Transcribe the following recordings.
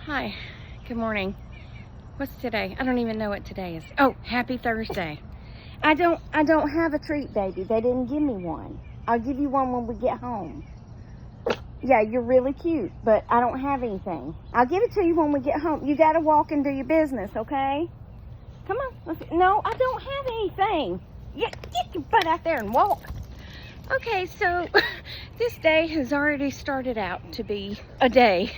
Hi, good morning. What's today? I don't even know what today is. Oh, happy Thursday. I don't have a treat, baby. They didn't give me one. I'll give you one when we get home. Yeah, you're really cute, but I don't have anything. I'll give it to you when we get home. You gotta walk and do your business, okay? Come on. No, I don't have anything. Get your butt out there and walk. Okay, so this day has already started out to be a day.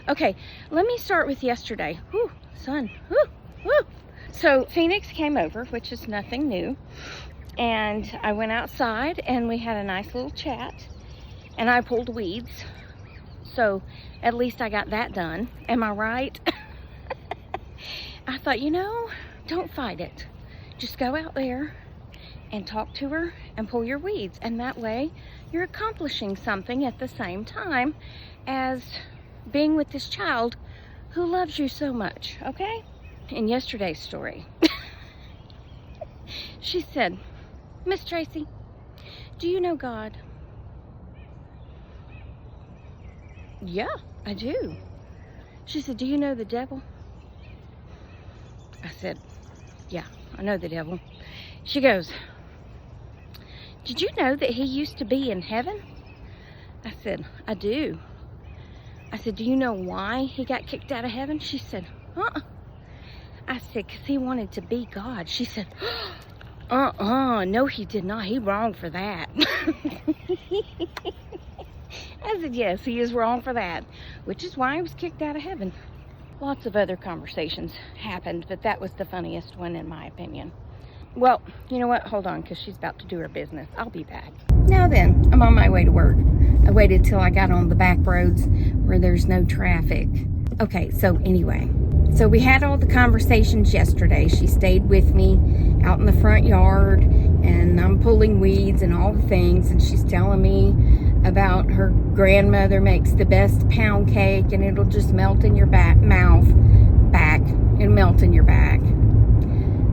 Okay, let me start with yesterday. Whew, sun. Whew, whew. So Phoenix came over, which is nothing new. And I went outside and we had a nice little chat. And I pulled weeds. So at least I got that done. Am I right? I thought, don't fight it. Just go out there and talk to her and pull your weeds, and that way you're accomplishing something at the same time as being with this child who loves you so much, okay? In yesterday's story, she said, "Miss Tracy, do you know God?" "Yeah, I do." She said, "Do you know the devil?" I said, "Yeah, I know the devil." She goes, "Did you know that he used to be in heaven?" I said, "I do." I said, "Do you know why he got kicked out of heaven?" She said, "Uh-uh." I said, "Because he wanted to be God." She said, no, he did not. He wrong for that." I said, "Yes, he is wrong for that," which is why he was kicked out of heaven. Lots of other conversations happened, but that was the funniest one in my opinion. Well, you know what? Hold on, because she's about to do her business. I'll be back. Now then, I'm on my way to work. I waited till I got on the back roads where there's no traffic. Okay, so anyway. So we had all the conversations yesterday. She stayed with me out in the front yard, and I'm pulling weeds and all the things, and she's telling me about her grandmother makes the best pound cake, and it'll just melt in your back. It'll melt in your back.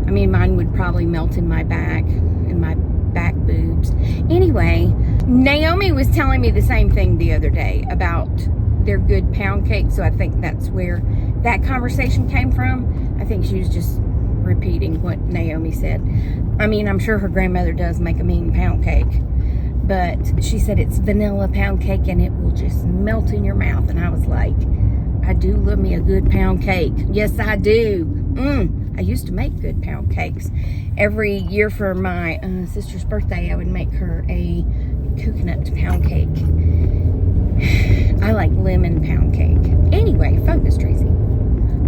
I mean, mine would probably melt in my back, in my back boobs. Anyway, Naomi was telling me the same thing the other day about their good pound cake, so I think that's where that conversation came from. I think she was just repeating what Naomi said. I mean, I'm sure her grandmother does make a mean pound cake, but she said it's vanilla pound cake and it will just melt in your mouth. And I was like, I do love me a good pound cake. Yes, I do. I used to make good pound cakes. Every year for my sister's birthday, I would make her a coconut pound cake. I like lemon pound cake. Anyway, focus, Tracy.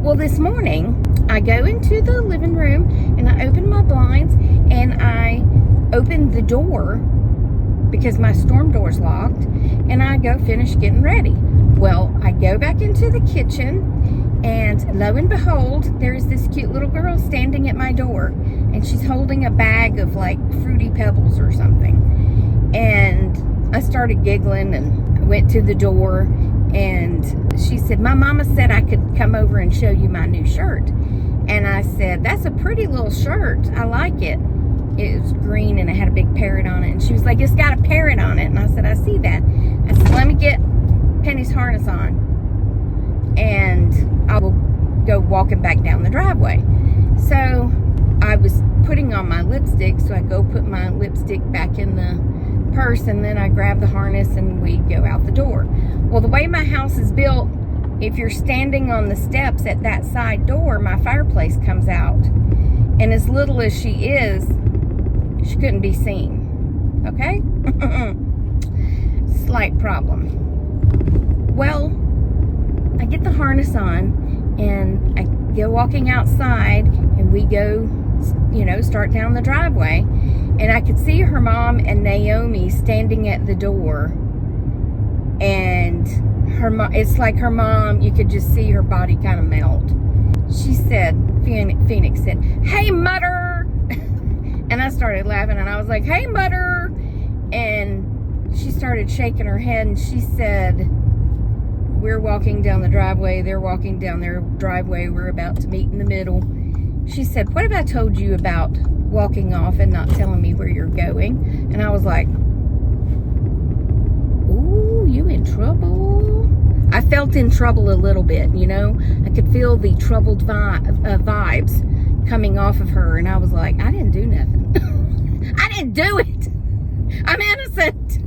Well, this morning, I go into the living room and I open my blinds and I open the door because my storm door's locked, and I go finish getting ready. Well, I go back into the kitchen, and lo and behold, there's this cute little girl standing at my door, and she's holding a bag of like Fruity Pebbles or something. And I started giggling and I went to the door, and she said, "My mama said I could come over and show you my new shirt." And I said, "That's a pretty little shirt. I like it." It was green and it had a big parrot on it. And she was like, "It's got a parrot on it." And I said, "I see that." I said, "Let me get Penny's harness on and I will go walking back down the driveway." So I was putting on my lipstick, so I go put my lipstick back in the purse, and then I grab the harness and we go out the door. Well, the way my house is built, if you're standing on the steps at that side door, my fireplace comes out. And as little as she is, she couldn't be seen. Okay? Slight problem. Well, I get the harness on and I go walking outside, and we go, start down the driveway, and I could see her mom and Naomi standing at the door, and it's like her mom, you could just see her body kind of melt. She said, Phoenix said, "Hey, Mother." And I started laughing, and I was like, "Hey, Mother." And she started shaking her head, and she said, "We're walking down the driveway. They're walking down their driveway. We're about to meet in the middle." She said, "What have I told you about walking off and not telling me where you're going?" And I was like, "Ooh, you in trouble." I felt in trouble a little bit, you know. I could feel the troubled vibes coming off of her, and I was like, I didn't do nothing. I didn't do it. I'm innocent.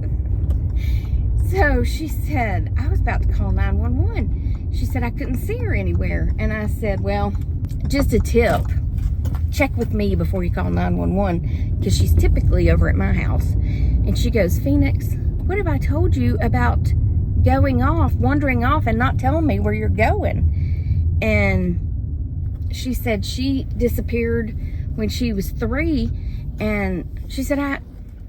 So she said, I was about to call 911. She said I couldn't see her anywhere. And I said, well, just a tip. Check with me before you call 911, because she's typically over at my house. And she goes, Phoenix, what have I told you about going off, wandering off, and not telling me where you're going? And she said she disappeared when she was 3. And she said, I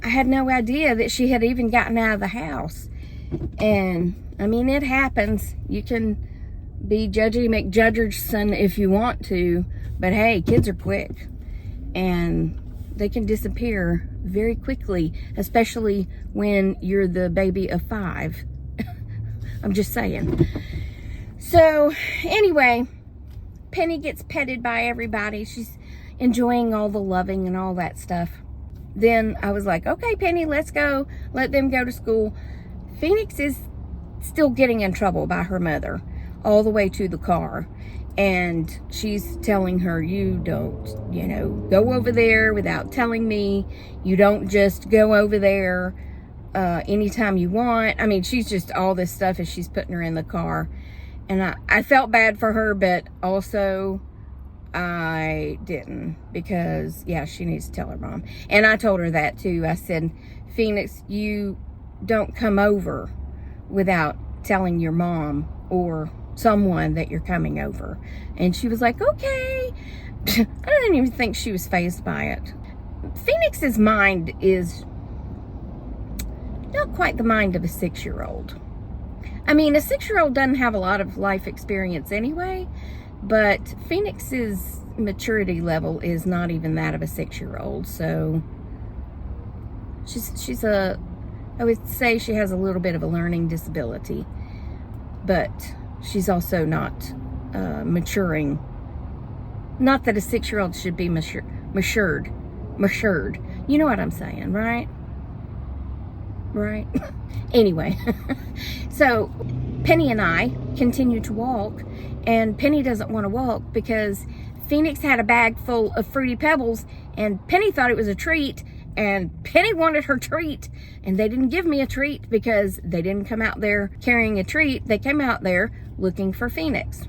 had no idea that she had even gotten out of the house. And I mean, it happens. You can be Judgy McJudgerson if you want to, but hey, kids are quick and they can disappear very quickly, especially when you're the baby of 5. I'm just saying. So anyway, Penny gets petted by everybody. She's enjoying all the loving and all that stuff. Then I was like, okay, Penny, let's go. Let them go to school. Phoenix is still getting in trouble by her mother all the way to the car. And she's telling her, you don't, you know, go over there without telling me. You don't just go over there anytime you want. I mean, she's just all this stuff as she's putting her in the car. And I felt bad for her, but also I didn't, because, yeah, she needs to tell her mom. And I told her that, too. I said, Phoenix, you don't come over without telling your mom or someone that you're coming over. And she was like, okay. I didn't even think she was fazed by it. Phoenix's mind is not quite the mind of a 6-year-old. I mean, a 6-year-old doesn't have a lot of life experience anyway, but Phoenix's maturity level is not even that of a 6-year-old. So she's I would say she has a little bit of a learning disability, but she's also not maturing. Not that a 6-year-old should be matured. You know what I'm saying, right? Right? Anyway, so Penny and I continue to walk, and Penny doesn't want to walk because Phoenix had a bag full of Fruity Pebbles, and Penny thought it was a treat, and Penny wanted her treat, and they didn't give me a treat because they didn't come out there carrying a treat. They came out there looking for Phoenix.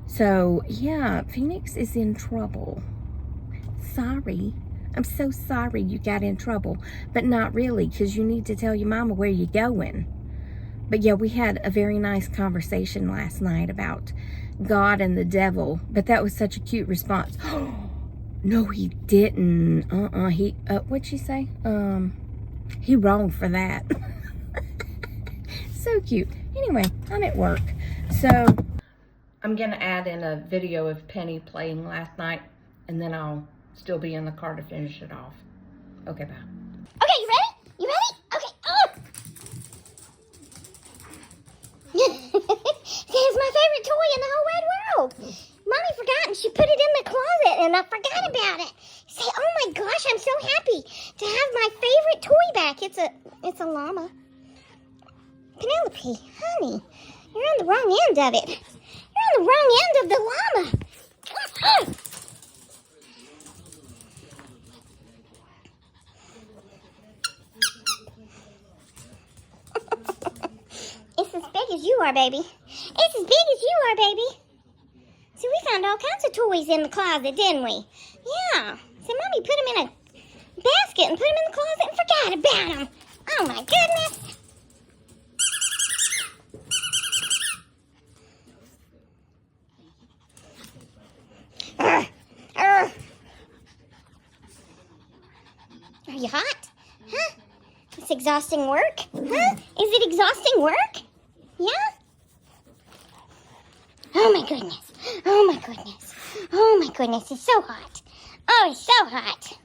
So, yeah, Phoenix is in trouble. Sorry. I'm so sorry you got in trouble, but not really, because you need to tell your mama where you're going. But yeah, we had a very nice conversation last night about God and the devil, but that was such a cute response. No, he didn't. What'd she say? He wrong for that. So cute. Anyway, I'm at work. So I'm going to add in a video of Penny playing last night, and then I'll still be in the car to finish it off. Okay, bye. Okay, you ready? You ready? Okay. Oh. It's my favorite toy in the whole wide world. Mommy forgot and she put it in the closet and I forgot about it. Say, oh my gosh, I'm so happy to have my favorite toy back. It's a llama. Penelope, honey, you're on the wrong end of it. You're on the wrong end of the llama. It's as big as you are, baby. It's as big as you are, baby. See, we found all kinds of toys in the closet, didn't we? Yeah. See, Mommy put them in a basket and put them in the closet and forgot about them. Oh, my goodness. Are you hot? Huh? It's exhausting work? Huh? Is it exhausting work? Yeah? Oh my goodness. Oh my goodness. Oh my goodness. It's so hot. Oh, it's so hot.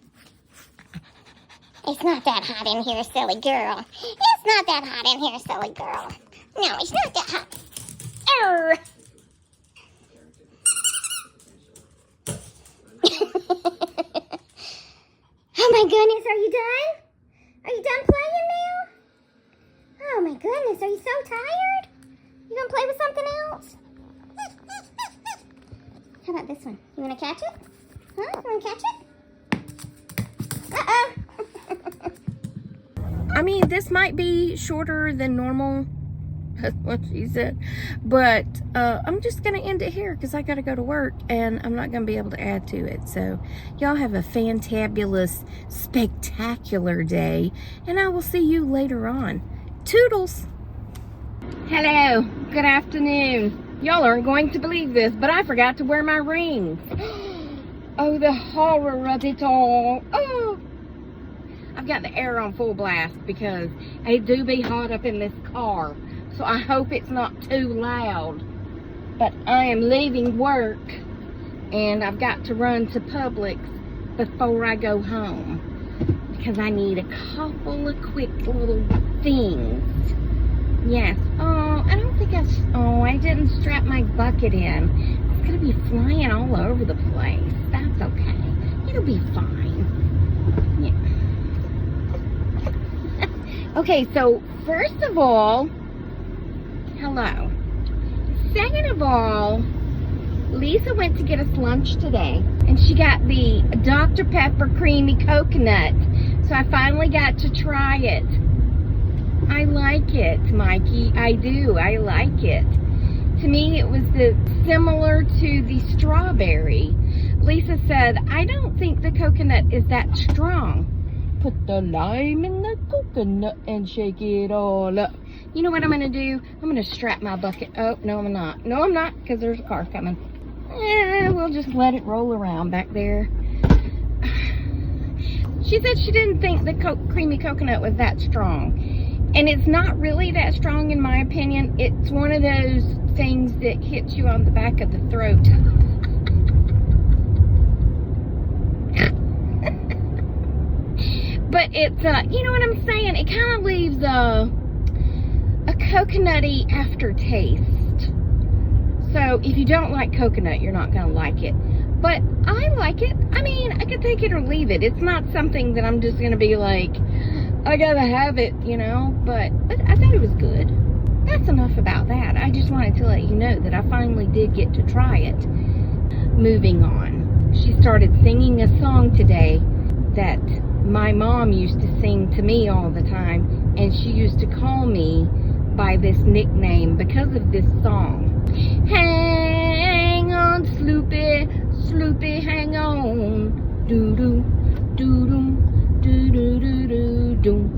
It's not that hot in here, silly girl. It's not that hot in here, silly girl. No, it's not that hot. Arr. Oh my goodness, are you done? Are you done playing now? Oh my goodness, are you so tired? How about this one? You want to catch it? Huh? You want to catch it? Uh-oh. I mean, this might be shorter than normal. That's what she said. But I'm just going to end it here because I got to go to work and I'm not going to be able to add to it. So y'all have a fantabulous, spectacular day. And I will see you later on. Toodles. Hello. Good afternoon. Y'all aren't going to believe this, but I forgot to wear my rings. Oh, the horror of it all. Oh. I've got the air on full blast because it do be hot up in this car. So I hope it's not too loud. But I am leaving work and I've got to run to Publix before I go home because I need a couple of quick little things. Yes. Oh, I don't think I didn't strap my bucket in. It's gonna be flying all over the place. That's okay. It'll be fine. Yeah. Okay, so first of all, hello. Second of all, Lisa went to get us lunch today, and she got the Dr. Pepper Creamy Coconut. So I finally got to try it. I like it, Mikey. I do. I like it. To me, it was similar to the strawberry. Lisa said, I don't think the coconut is that strong. Put the lime in the coconut and shake it all up. You know what I'm going to do? I'm going to strap my bucket. Oh, no, I'm not. No, I'm not, because there's a car coming. We'll just let it roll around back there. She said she didn't think the creamy coconut was that strong. And it's not really that strong, in my opinion. It's one of those things that hits you on the back of the throat. But it's, you know what I'm saying? It kind of leaves a coconutty aftertaste. So if you don't like coconut, you're not going to like it. But I like it. I mean, I could take it or leave it. It's not something that I'm just going to be like, I got to have it, you know. But I thought it was good. That's enough about that. I just wanted to let you know that I finally did get to try it. Moving on. She started singing a song today that my mom used to sing to me all the time, and she used to call me by this nickname because of this song. Hang on, Sloopy, Sloopy, hang on. Doo-doo, doo-doo, doo-doo-doo-doo-doo.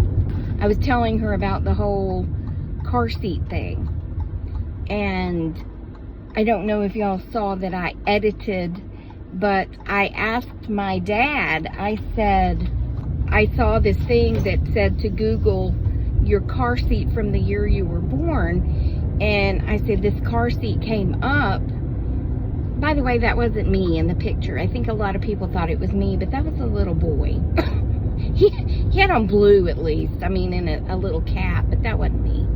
I was telling her about the whole car seat thing, and I don't know if y'all saw that I edited, but I asked my dad, I said, I saw this thing that said to Google your car seat from the year you were born, and I said this car seat came up. By the way, that wasn't me in the picture. I think a lot of people thought it was me, but that was a little boy. he had on blue, at least. I mean, in a little cap, but that wasn't me.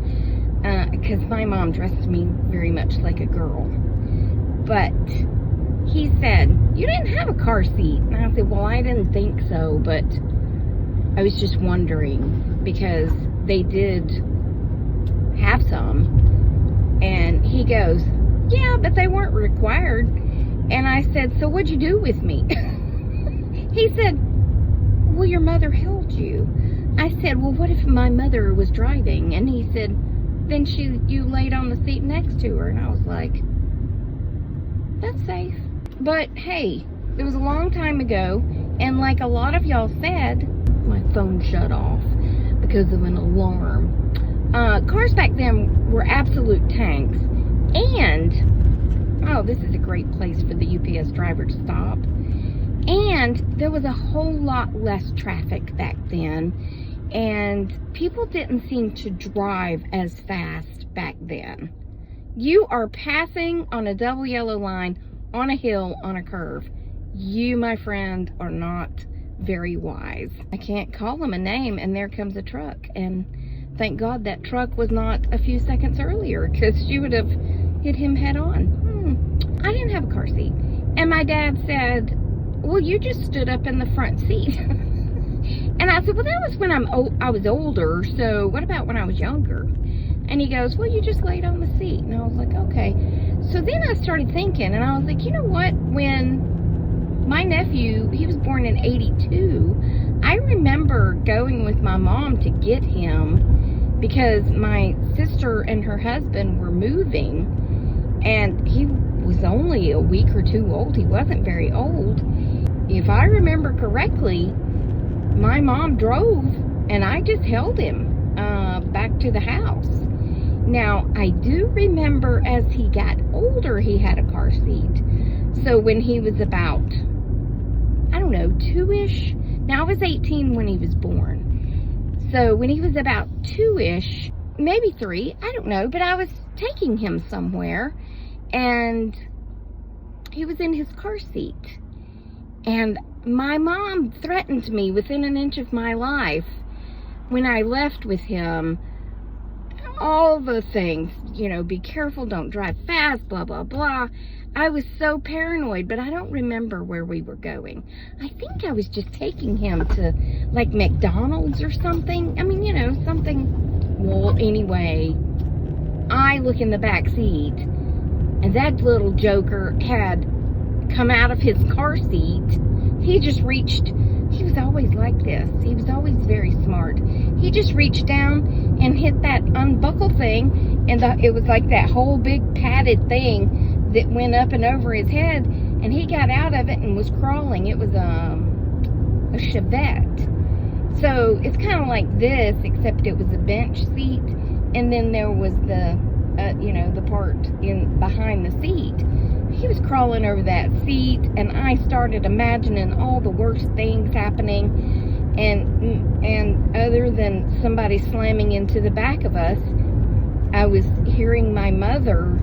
Because my mom dressed me very much like a girl. But he said, you didn't have a car seat. And I said, well, I didn't think so, but I was just wondering, because they did have some. And he goes, yeah, but they weren't required. And I said, so what'd you do with me? He said, well, your mother held you. I said, well, what if my mother was driving? And he said, then you laid on the seat next to her. And I was like, that's safe. But hey, it was a long time ago, and like a lot of y'all said, my phone shut off because of an alarm. Cars back then were absolute tanks, and oh, this is a great place for the UPS driver to stop. And there was a whole lot less traffic back then, and people didn't seem to drive as fast back then. You are passing on a double yellow line on a hill, on a curve. You, my friend, are not very wise. I can't call them a name, and there comes a truck. And thank God that truck was not a few seconds earlier, because she would have hit him head on. I didn't have a car seat. And my dad said, well, you just stood up in the front seat. And I said, well, that was when I was older, so what about when I was younger? And he goes, well, you just laid on the seat. And I was like, okay. So then I started thinking, and I was like, you know what? When my nephew, he was born in 82, I remember going with my mom to get him because my sister and her husband were moving, and he was only a week or two old. He wasn't very old. If I remember correctly, my mom drove, and I just held him back to the house. Now, I do remember as he got older, he had a car seat. So when he was about, I don't know, 2-ish. Now, I was 18 when he was born. So when he was about 2-ish, maybe 3, I don't know, but I was taking him somewhere, and he was in his car seat. And my mom threatened me within an inch of my life when I left with him. All the things, you know, be careful, don't drive fast, blah, blah, blah. I was so paranoid, but I don't remember where we were going. I think I was just taking him to, like, McDonald's or something. I mean, you know, something. Well, anyway, I look in the back seat, and that little joker had come out of his car seat. He just reached, he was always like this. He was always very smart. He just reached down and hit that unbuckle thing, and it was like that whole big padded thing that went up and over his head, and he got out of it and was crawling. It was a Chevette. So it's kind of like this, except it was a bench seat, and then there was the, you know, the part in behind the seat. He was crawling over that seat, and I started imagining all the worst things happening. And other than somebody slamming into the back of us, I was hearing my mother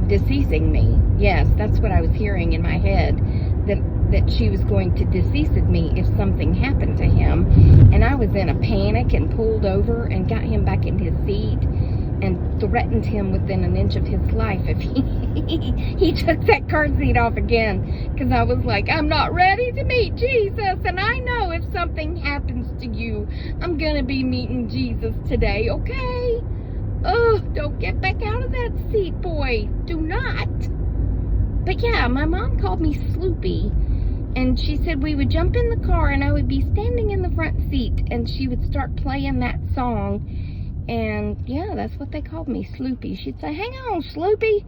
deceasing me. Yes, that's what I was hearing in my head, that she was going to decease me if something happened to him. And I was in a panic and pulled over and got him back in his seat and threatened him within an inch of his life if he took that car seat off again, because I was like, I'm not ready to meet Jesus, and I know if something happens to you, I'm gonna be meeting Jesus today, okay? Oh, don't get back out of that seat, boy. Do not. But yeah, my mom called me Sloopy, and she said we would jump in the car and I would be standing in the front seat, and she would start playing that song. And yeah, that's what they called me, Sloopy. She'd say, hang on, Sloopy.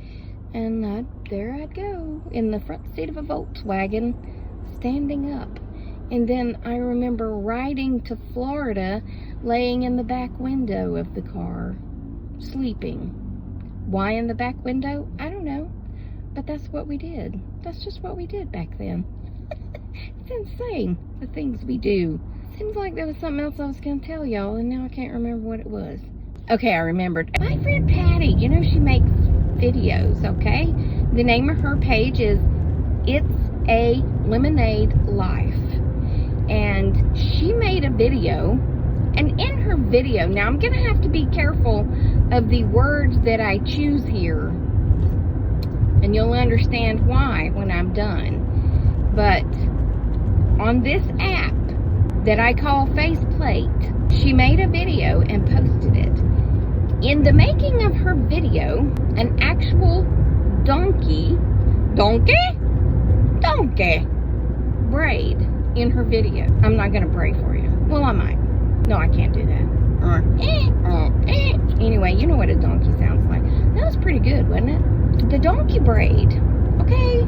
And there I'd go in the front seat of a Volkswagen, standing up. And then I remember riding to Florida, laying in the back window of the car, sleeping. Why in the back window? I don't know. But that's what we did. That's just what we did back then. It's insane, the things we do. Seems like there was something else I was going to tell y'all, and now I can't remember what it was. Okay, I remembered. My friend Patty, you know, she makes videos, okay? The name of her page is It's a Lemonade Life. And she made a video, and in her video, now I'm going to have to be careful of the words that I choose here, and you'll understand why when I'm done. But on this app that I call Faceplate, she made a video and posted it. In the making of her video, an actual donkey braid in her video. I'm not gonna braid for you. Well, I might. No, I can't do that. Anyway, you know what a donkey sounds like. That was pretty good, wasn't it? The donkey braid. Okay.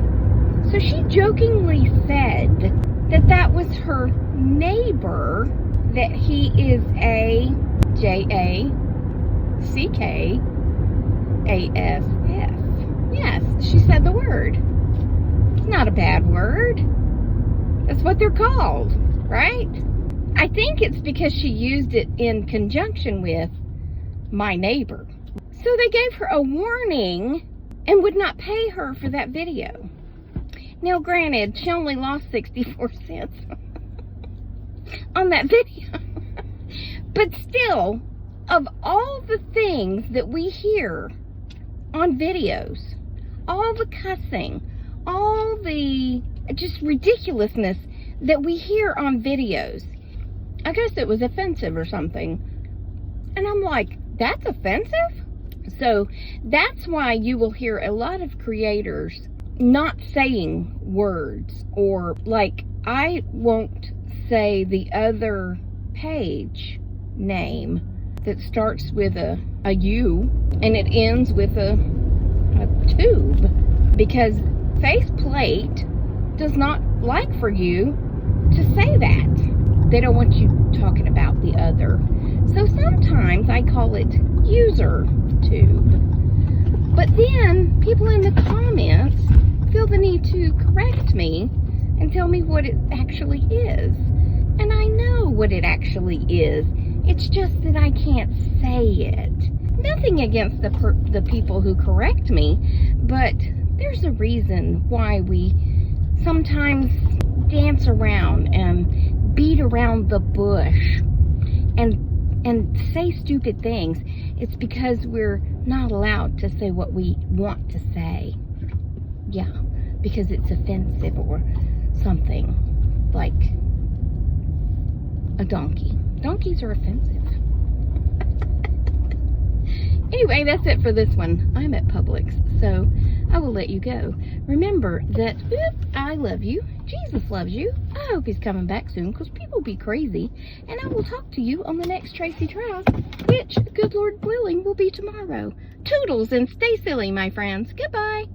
So she jokingly said that was her neighbor, that he is a Jackass. Yes, she said the word. It's not a bad word. That's what they're called, right? I think it's because she used it in conjunction with my neighbor. So they gave her a warning and would not pay her for that video. Now, granted, she only lost 64 cents on that video. But still, of all the things that we hear on videos, all the cussing, all the just ridiculousness that we hear on videos, I guess it was offensive or something. And I'm like, that's offensive? So that's why you will hear a lot of creators not saying words, or like I won't say the other page name that starts with a U and it ends with a tube, because faceplate does not like for you to say that. They don't want you talking about the other. So sometimes I call it user tube. But then people in the comments feel the need to correct me and tell me what it actually is. And I know what it actually is. It's just that I can't say it. Nothing against the people who correct me, but there's a reason why we sometimes dance around and beat around the bush and say stupid things. It's because we're not allowed to say what we want to say. Yeah, because it's offensive or something, like a donkey. Donkeys are offensive. Anyway, that's it for this one. I'm at Publix, so I will let you go. Remember that I love you. Jesus loves you. I hope he's coming back soon, because people be crazy. And I will talk to you on the next Tracy Tries, which, good Lord willing, will be tomorrow. Toodles and stay silly, my friends. Goodbye.